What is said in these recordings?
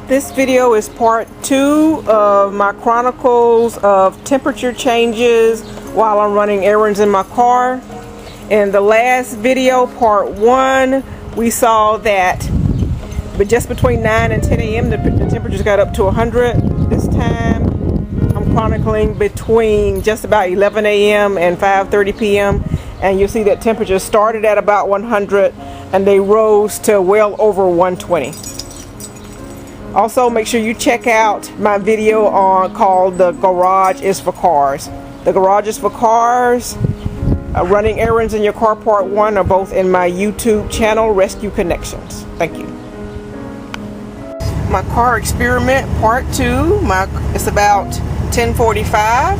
This video is part 2 of my chronicles of temperature changes while I'm running errands in my car. In the last video, part 1, we saw that but just between 9 and 10 a.m. the temperatures got up to 100. This time I'm chronicling between just about 11 a.m. and 5:30 p.m. and you'll see that temperatures started at about 100 and they rose to well over 120. Also, make sure you check out my video called The Garage is for Cars. The Garage is for Cars, running errands in your car part 1 are both in my YouTube channel, Rescue Connections. Thank you. My car experiment part 2, it's about 10:45,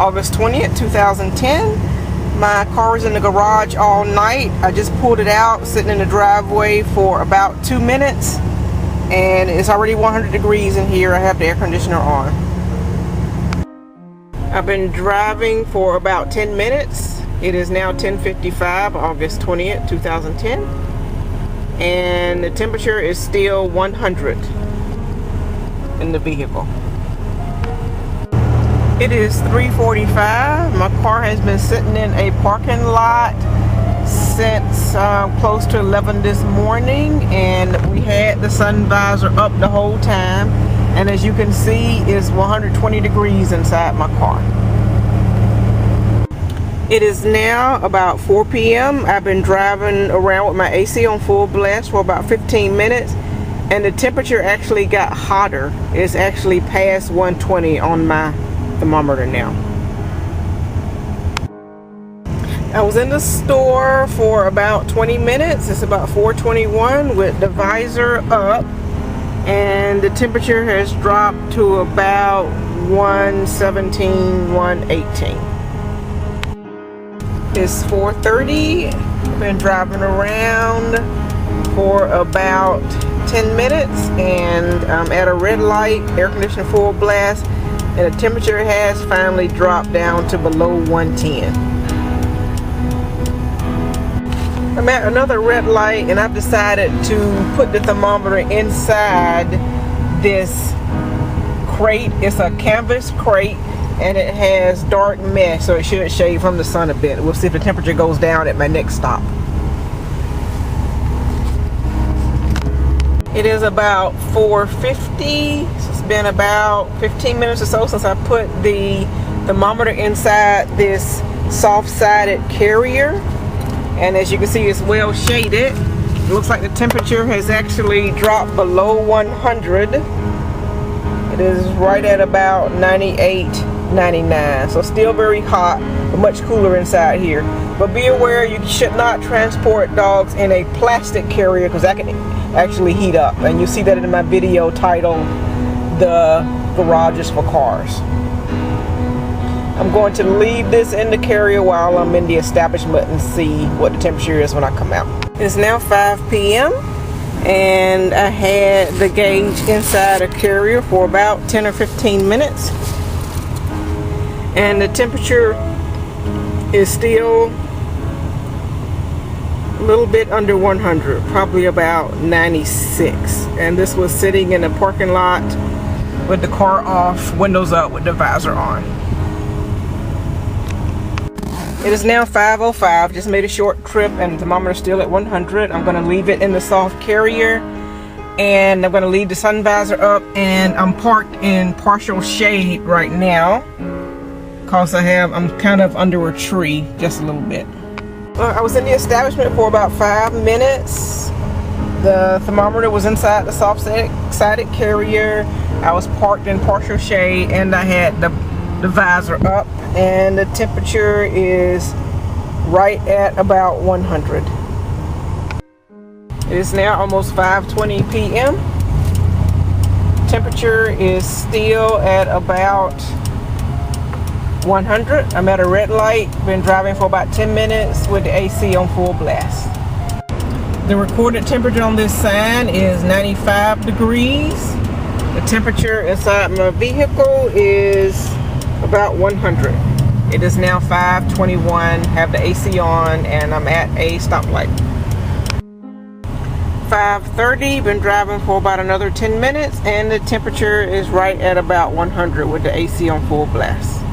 August 20th, 2010. My car was in the garage all night. I just pulled it out, sitting in the driveway for about 2 minutes. And it's already 100 degrees in here. I have the air conditioner on. I've been driving for about 10 minutes. It is now 10:55, August 20th, 2010. And the temperature is still 100 in the vehicle. It is 3:45. My car has been sitting in a parking lot since close to 11 this morning, and we had the sun visor up the whole time, and as you can see it's 120 degrees inside my car. It is now about 4 p.m. I've been driving around with my AC on full blast for about 15 minutes, and the temperature actually got hotter. It's actually past 120 on my thermometer now. I was in the store for about 20 minutes. It's about 4:21 with the visor up, and the temperature has dropped to about 117, 118. It's 4:30. I've been driving around for about 10 minutes, and I'm at a red light, air conditioner full blast, and the temperature has finally dropped down to below 110. I'm at another red light, and I've decided to put the thermometer inside this crate. It's a canvas crate, and it has dark mesh, so it should shade from the sun a bit. We'll see if the temperature goes down at my next stop. It is about 4:50. So it's been about 15 minutes or so since I put the thermometer inside this soft-sided carrier. And as you can see, it's well shaded. It looks like the temperature has actually dropped below 100. It is right at about 98, 99. So still very hot, but much cooler inside here. But be aware, you should not transport dogs in a plastic carrier because that can actually heat up. And you see that in my video titled The Garage is for Cars. I'm going to leave this in the carrier while I'm in the establishment and see what the temperature is when I come out. It's now 5 p.m. and I had the gauge inside a carrier for about 10 or 15 minutes. And the temperature is still a little bit under 100, probably about 96. And this was sitting in a parking lot with the car off, windows up, with the visor on. It is now 5:05. Just made a short trip and the thermometer is still at 100. I'm going to leave it in the soft carrier, and I'm going to leave the sun visor up, and I'm parked in partial shade right now because I'm kind of under a tree just a little bit. I was in the establishment for about 5 minutes. The thermometer was inside the soft-sided carrier. I was parked in partial shade, and I had the visor up, and the temperature is right at about 100. It is now almost 5:20 p.m. Temperature is still at about 100. I'm at a red light. Been driving for about 10 minutes with the AC on full blast. The recorded temperature on this sign is 95 degrees. The temperature inside my vehicle is about 100. It is now 5:21, have the AC on, and I'm at a stoplight. 5:30. Been driving for about another 10 minutes, and the temperature is right at about 100 with the AC on full blast.